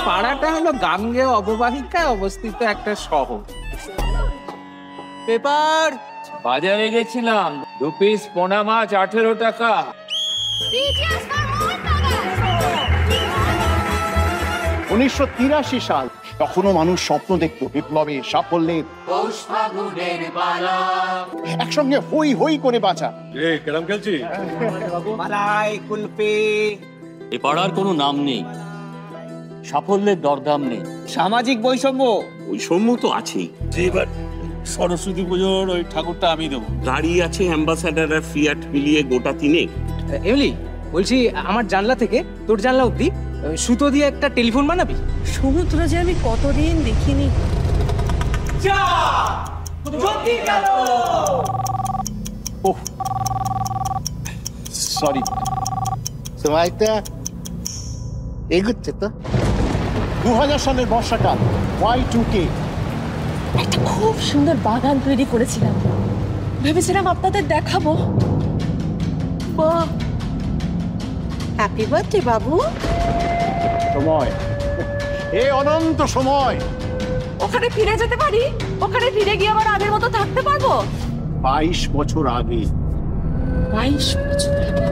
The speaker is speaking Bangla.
পাড়াটা হলো গাঙ্গেয় অববাহিকায় অবস্থিত একটা শহর। পেপার বাজারে গেছিলাম, 2 পিস পোনা মাছ 18 টাকা। 1983 সাল, তখনও মানুষ স্বপ্ন দেখত বিপ্লবে, সাফল্যের, একসঙ্গে হই হই করে বাঁচা। কেরাম খেলছি। মালাই কুলফি। এ পাড়ার কোনো নাম নেই, সাফল্যের দরদাম নেই, সামাজিক বৈষম্য। বৈষম্য তো আছেই। এবার সরস্বতী পুজোর ওই ঠাকুরটা আমি দেবো। গাড়ি আছে অ্যাম্বাসাডার আর ফিয়াট মিলিয়ে গোটা 3। এমলি বলছি, আমার জানলা থেকে তোর জানলা অব্দি সুতো দিয়ে একটা টেলিফোন বানাবি? সমুদ্র যে আমি কতদিন দেখিনি। ওহ সরি, সময়টা এগোচ্ছে তো। 2000 সালের বর্ষাকাল, Y2K। একটা খুব সুন্দর বাগান তৈরি করেছিলাম, ভেবেছিলাম আপনাদের দেখাবো। বাহ, হ্যাপি বার্থডে বাবু। সময়, এ অনন্ত সময়। ওখানে ফিরে যেতে পারি? ওখানে ফিরে গিয়ে আবার আগের মতো থাকতে পারবো? 22 বছর আগে। 22 বছর আগে।